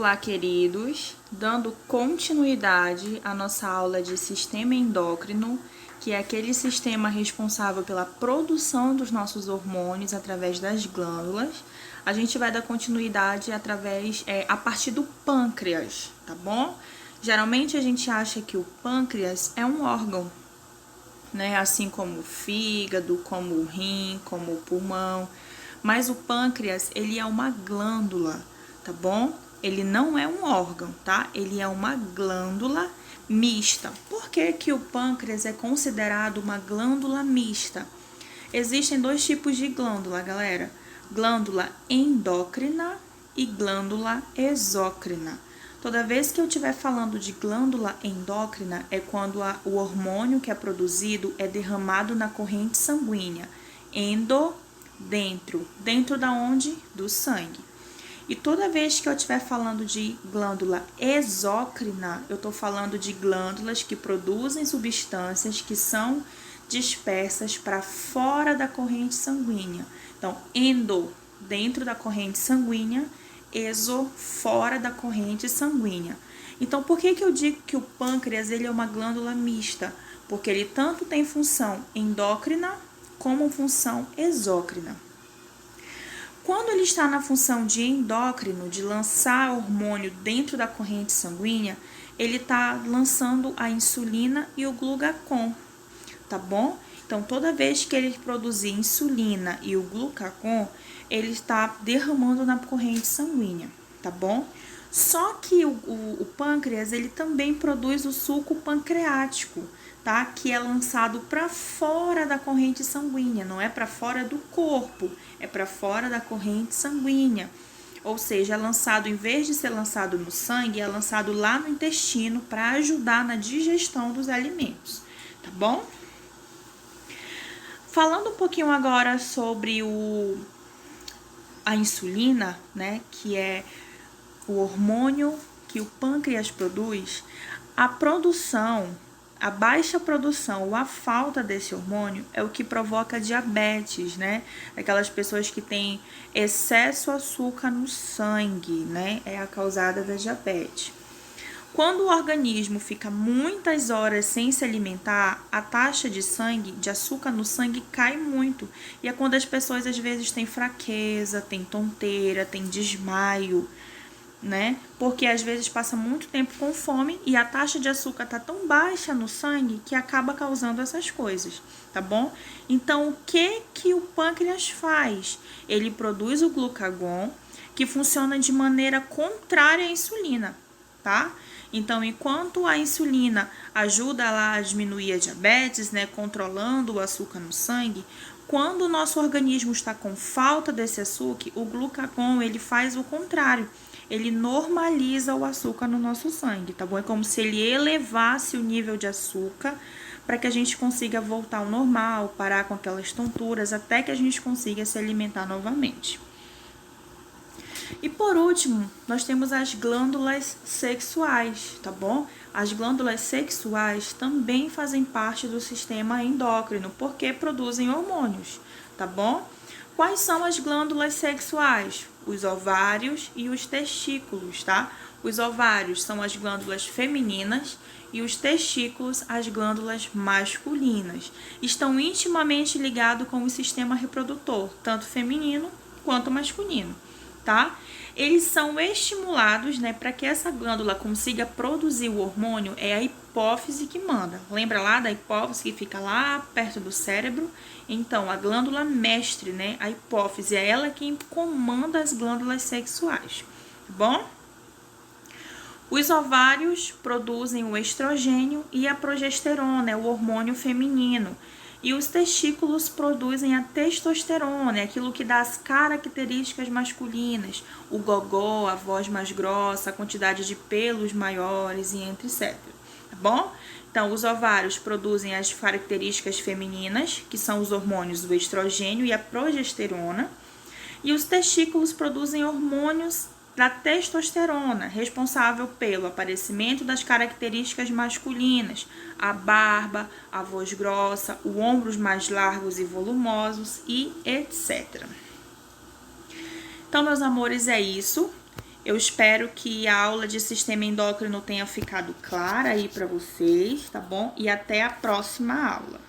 Olá, queridos! Dando continuidade à nossa aula de sistema endócrino, que é aquele sistema responsável pela produção dos nossos hormônios através das glândulas, a gente vai dar continuidade a partir do pâncreas, tá bom? Geralmente a gente acha que o pâncreas é um órgão, né? Assim como o fígado, como o rim, como o pulmão, mas o pâncreas, ele é uma glândula, tá bom? Ele não é um órgão, tá? Ele é uma glândula mista. Por que que o pâncreas é considerado uma glândula mista? Existem dois tipos de glândula, galera. Glândula endócrina e glândula exócrina. Toda vez que eu estiver falando de glândula endócrina, é quando o hormônio que é produzido é derramado na corrente sanguínea. Dentro. Dentro da onde? Do sangue. E toda vez que eu estiver falando de glândula exócrina, eu estou falando de glândulas que produzem substâncias que são dispersas para fora da corrente sanguínea. Então, dentro da corrente sanguínea, fora da corrente sanguínea. Então, por que eu digo que o pâncreas ele é uma glândula mista? Porque ele tanto tem função endócrina como função exócrina. Quando ele está na função de endócrino, de lançar hormônio dentro da corrente sanguínea, ele está lançando a insulina e o glucagon, tá bom? Então, toda vez que ele produzir insulina e o glucagon, ele está derramando na corrente sanguínea, tá bom? Só que o pâncreas, ele também produz o suco pancreático, tá? Que é lançado para fora da corrente sanguínea, não é para fora do corpo, é para fora da corrente sanguínea. Ou seja, é lançado, em vez de ser lançado no sangue, é lançado lá no intestino para ajudar na digestão dos alimentos, tá bom? Falando um pouquinho agora sobre a insulina, né, que é o hormônio que o pâncreas produz, a baixa produção ou a falta desse hormônio é o que provoca diabetes, né? Aquelas pessoas que têm excesso de açúcar no sangue, né? É a causada da diabetes. Quando o organismo fica muitas horas sem se alimentar, a taxa de açúcar no sangue cai muito. E é quando as pessoas às vezes têm fraqueza, têm tonteira, têm desmaio, né? Porque às vezes passa muito tempo com fome e a taxa de açúcar tá tão baixa no sangue que acaba causando essas coisas, tá bom? Então, o que o pâncreas faz? Ele produz o glucagon, que funciona de maneira contrária à insulina, tá? Então, enquanto a insulina ajuda lá a diminuir a diabetes, né, controlando o açúcar no sangue, quando o nosso organismo está com falta desse açúcar, o glucagon, ele faz o contrário. Ele normaliza o açúcar no nosso sangue, tá bom? É como se ele elevasse o nível de açúcar para que a gente consiga voltar ao normal, parar com aquelas tonturas, até que a gente consiga se alimentar novamente. E por último, nós temos as glândulas sexuais, tá bom? As glândulas sexuais também fazem parte do sistema endócrino, porque produzem hormônios, tá bom? Quais são as glândulas sexuais? Os ovários e os testículos, tá? Os ovários são as glândulas femininas e os testículos as glândulas masculinas. Estão intimamente ligados com o sistema reprodutor, tanto feminino quanto masculino, tá? Eles são estimulados, né, para que essa glândula consiga produzir o hormônio, é a hipófise que manda. Lembra lá da hipófise que fica lá perto do cérebro? Então, a glândula mestre, né, a hipófise, é ela quem comanda as glândulas sexuais, tá bom? Os ovários produzem o estrogênio e a progesterona, é o hormônio feminino. E os testículos produzem a testosterona, aquilo que dá as características masculinas, o gogó, a voz mais grossa, a quantidade de pelos maiores e etc. Tá bom? Então, os ovários produzem as características femininas, que são os hormônios do estrogênio e a progesterona, e os testículos produzem hormônios da testosterona, responsável pelo aparecimento das características masculinas, a barba, a voz grossa, os ombros mais largos e volumosos e etc. Então, meus amores, é isso. Eu espero que a aula de sistema endócrino tenha ficado clara aí para vocês, tá bom? E até a próxima aula.